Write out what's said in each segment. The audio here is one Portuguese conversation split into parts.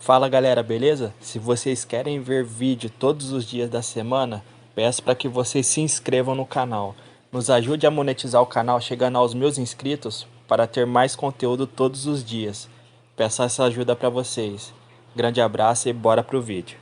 Fala galera, beleza? Se vocês querem ver vídeo todos os dias da semana, peço para que vocês se inscrevam no canal. Nos ajude a monetizar o canal chegando aos 1.000 inscritos para ter mais conteúdo todos os dias. Peço essa ajuda para vocês. Grande abraço e bora pro vídeo.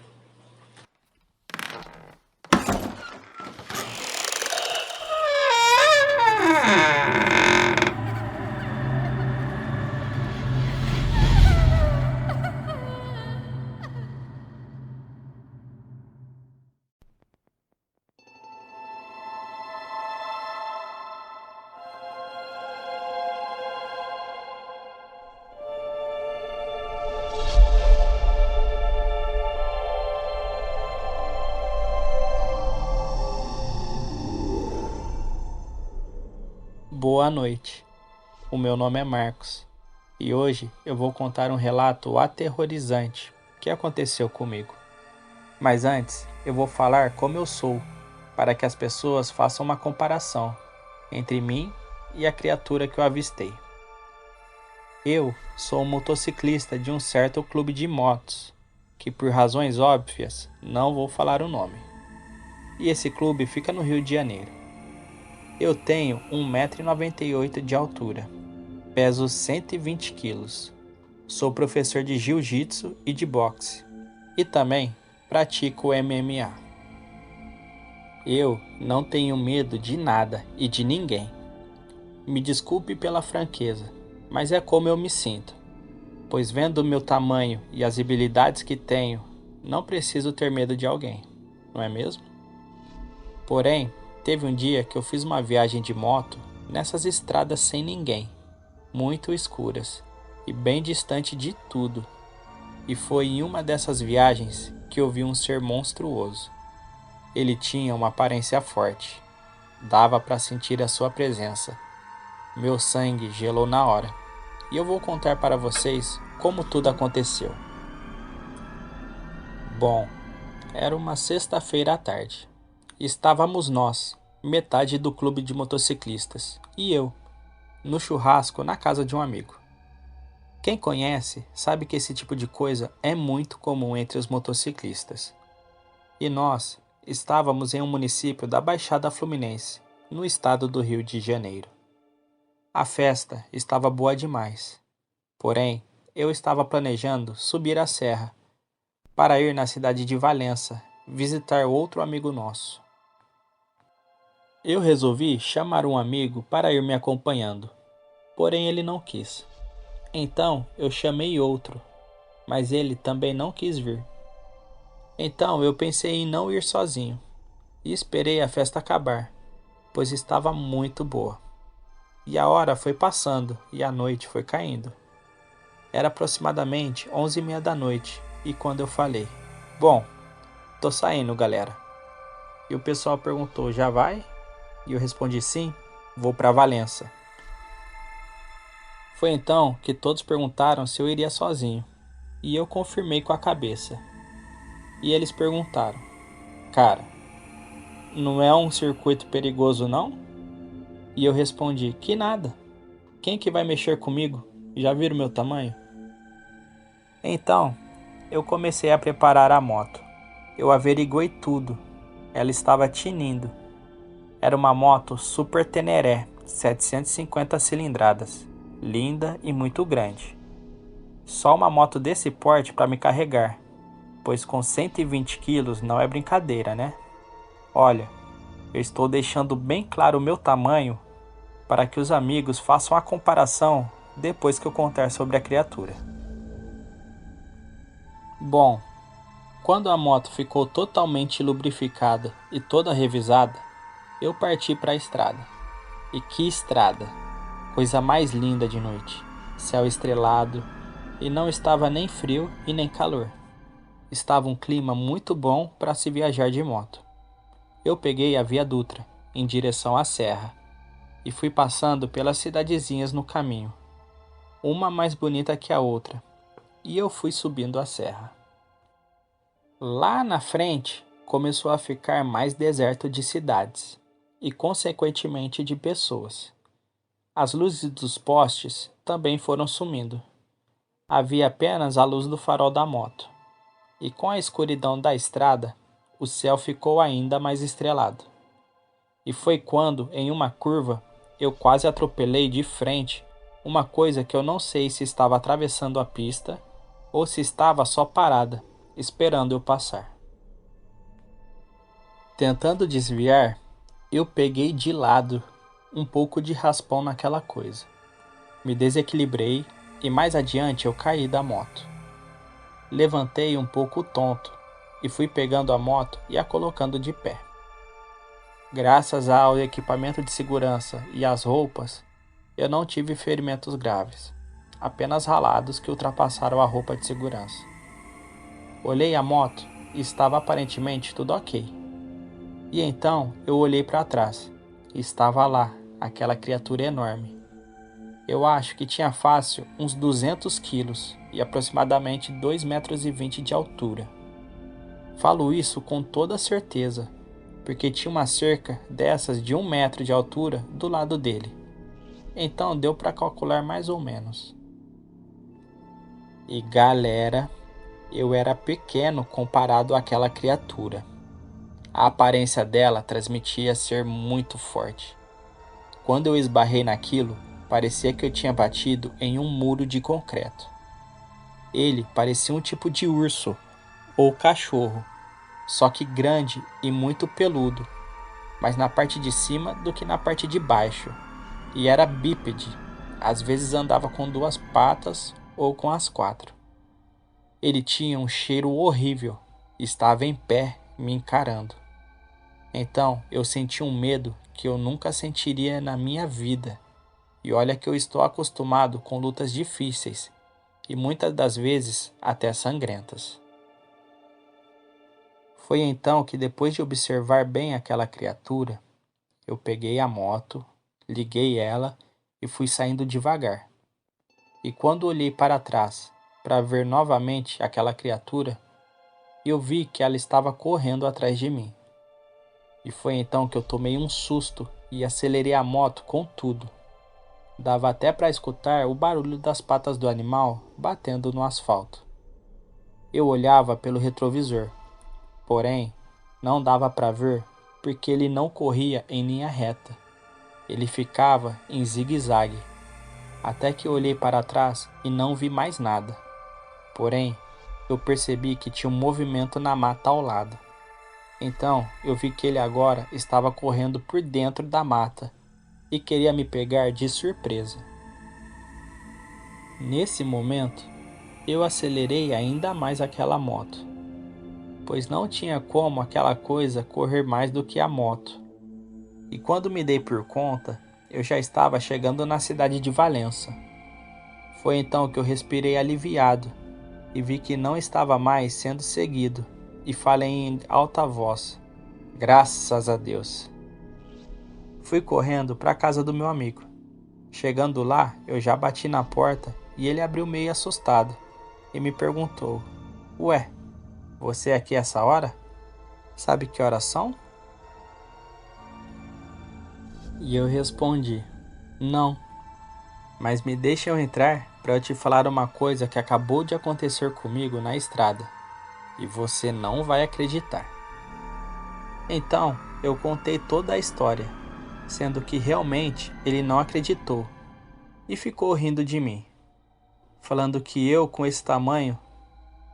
Boa noite. O meu nome é Marcos e hoje eu vou contar um relato aterrorizante que aconteceu comigo. Mas antes, eu vou falar como eu sou, para que as pessoas façam uma comparação entre mim e a criatura que eu avistei. Eu sou um motociclista de um certo clube de motos, que por razões óbvias não vou falar o nome. E esse clube fica no Rio de Janeiro. Eu tenho 1,98 m de altura, peso 120 quilos, sou professor de jiu-jitsu e de boxe, e também pratico MMA. Eu não tenho medo de nada e de ninguém. Me desculpe pela franqueza, mas é como eu me sinto, pois vendo o meu tamanho e as habilidades que tenho, não preciso ter medo de alguém, não é mesmo? Porém, teve um dia que eu fiz uma viagem de moto nessas estradas sem ninguém, muito escuras e bem distante de tudo. E foi em uma dessas viagens que eu vi um ser monstruoso. Ele tinha uma aparência forte, dava para sentir a sua presença. Meu sangue gelou na hora, e eu vou contar para vocês como tudo aconteceu. Bom, era uma sexta-feira à tarde. Estávamos nós, metade do clube de motociclistas, e eu, no churrasco na casa de um amigo. Quem conhece sabe que esse tipo de coisa é muito comum entre os motociclistas. E nós estávamos em um município da Baixada Fluminense, no estado do Rio de Janeiro. A festa estava boa demais, porém eu estava planejando subir a serra para ir na cidade de Valença visitar outro amigo nosso. Eu resolvi chamar um amigo para ir me acompanhando, porém ele não quis. Então eu chamei outro, mas ele também não quis vir. Então eu pensei em não ir sozinho e esperei a festa acabar, pois estava muito boa. E a hora foi passando e a noite foi caindo. Era aproximadamente 11h30 da noite e quando eu falei: "Bom, tô saindo, galera." E o pessoal perguntou: "Já vai?" E eu respondi: "Sim, vou para Valença." Foi então que todos perguntaram se eu iria sozinho, e eu confirmei com a cabeça. E eles perguntaram: "Cara, não é um circuito perigoso não?" E eu respondi: "Que nada. Quem que vai mexer comigo? Já viram meu tamanho?" Então, eu comecei a preparar a moto. Eu averiguei tudo. Ela estava tinindo. Era uma moto Super Teneré, 750 cilindradas, linda e muito grande. Só uma moto desse porte para me carregar, pois com 120 quilos não é brincadeira, né? Olha, eu estou deixando bem claro o meu tamanho para que os amigos façam a comparação depois que eu contar sobre a criatura. Bom, quando a moto ficou totalmente lubrificada e toda revisada, eu parti para a estrada. E que estrada! Coisa mais linda de noite. Céu estrelado e não estava nem frio e nem calor. Estava um clima muito bom para se viajar de moto. Eu peguei a Via Dutra em direção à serra e fui passando pelas cidadezinhas no caminho, uma mais bonita que a outra, e eu fui subindo a serra. Lá na frente começou a ficar mais deserto de cidades e, consequentemente, de pessoas. As luzes dos postes também foram sumindo. Havia apenas a luz do farol da moto, e com a escuridão da estrada, o céu ficou ainda mais estrelado. E foi quando, em uma curva, eu quase atropelei de frente uma coisa que eu não sei se estava atravessando a pista ou se estava só parada, esperando eu passar. Tentando desviar, eu peguei de lado um pouco de raspão naquela coisa. Me desequilibrei e mais adiante eu caí da moto. Levantei um pouco tonto e fui pegando a moto e a colocando de pé. Graças ao equipamento de segurança e às roupas, eu não tive ferimentos graves, apenas ralados que ultrapassaram a roupa de segurança. Olhei a moto e estava aparentemente tudo ok. E então eu olhei para trás e estava lá, aquela criatura enorme. Eu acho que tinha fácil uns 200 quilos e aproximadamente 2,20 metros de altura. Falo isso com toda certeza, porque tinha uma cerca dessas de 1 metro de altura do lado dele. Então deu para calcular mais ou menos. E galera, eu era pequeno comparado àquela criatura. A aparência dela transmitia ser muito forte. Quando eu esbarrei naquilo, parecia que eu tinha batido em um muro de concreto. Ele parecia um tipo de urso ou cachorro, só que grande e muito peludo, mais na parte de cima do que na parte de baixo. E era bípede, às vezes andava com 2 patas ou com as 4. Ele tinha um cheiro horrível e estava em pé me encarando. Então eu senti um medo que eu nunca sentiria na minha vida. E olha que eu estou acostumado com lutas difíceis e muitas das vezes até sangrentas. Foi então que, depois de observar bem aquela criatura, eu peguei a moto, liguei ela e fui saindo devagar. E quando olhei para trás para ver novamente aquela criatura, eu vi que ela estava correndo atrás de mim. E foi então que eu tomei um susto e acelerei a moto com tudo. Dava até para escutar o barulho das patas do animal batendo no asfalto. Eu olhava pelo retrovisor, porém não dava para ver porque ele não corria em linha reta. Ele ficava em zigue-zague, até que eu olhei para trás e não vi mais nada. Porém, eu percebi que tinha um movimento na mata ao lado. Então, eu vi que ele agora estava correndo por dentro da mata e queria me pegar de surpresa. Nesse momento, eu acelerei ainda mais aquela moto, pois não tinha como aquela coisa correr mais do que a moto. E quando me dei por conta, eu já estava chegando na cidade de Valença. Foi então que eu respirei aliviado e vi que não estava mais sendo seguido, e falei em alta voz: graças a Deus. Fui correndo para a casa do meu amigo. Chegando lá, eu já bati na porta e ele abriu meio assustado e me perguntou: ué, você é aqui essa hora? Sabe que horas são? E eu respondi: não, mas me deixa eu entrar para eu te falar uma coisa que acabou de acontecer comigo na estrada e você não vai acreditar. Então eu contei toda a história, sendo que realmente ele não acreditou e ficou rindo de mim, falando que eu, com esse tamanho,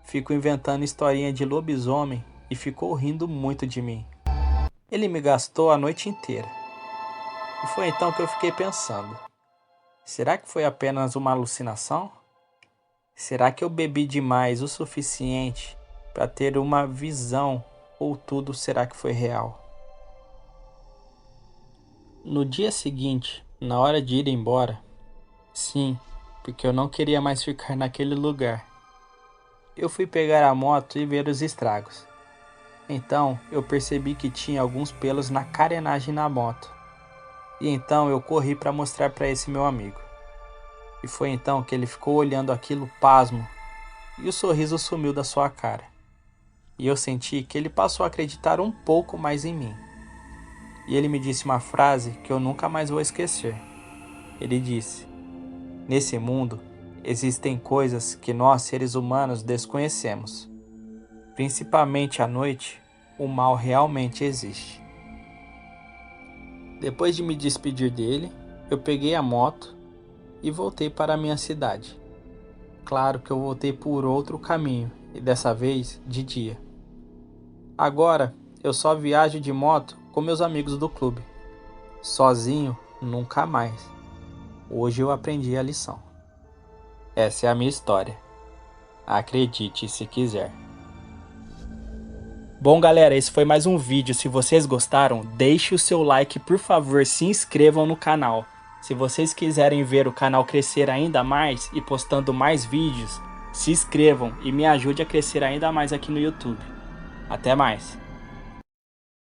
fico inventando historinha de lobisomem, e ficou rindo muito de mim. Ele me gastou a noite inteira. E foi então que eu fiquei pensando: será que foi apenas uma alucinação? Será que eu bebi demais o suficiente para ter uma visão, ou tudo será que foi real? No dia seguinte, na hora de ir embora, sim, porque eu não queria mais ficar naquele lugar, eu fui pegar a moto e ver os estragos. Então eu percebi que tinha alguns pelos na carenagem da moto. E então eu corri para mostrar para esse meu amigo. E foi então que ele ficou olhando aquilo pasmo e o sorriso sumiu da sua cara. E eu senti que ele passou a acreditar um pouco mais em mim. E ele me disse uma frase que eu nunca mais vou esquecer. Ele disse: nesse mundo Existem coisas que nós, seres humanos, desconhecemos. Principalmente à noite, o mal realmente existe. Depois de me despedir dele, eu peguei a moto e voltei para a minha cidade. Claro que eu voltei por outro caminho, e dessa vez de dia. Agora, eu só viajo de moto com meus amigos do clube. Sozinho, nunca mais. Hoje eu aprendi a lição. Essa é a minha história. Acredite se quiser. Bom, galera, esse foi mais um vídeo. Se vocês gostaram, deixe o seu like, por favor, se inscrevam no canal. Se vocês quiserem ver o canal crescer ainda mais e postando mais vídeos, se inscrevam e me ajude a crescer ainda mais aqui no YouTube. Até mais!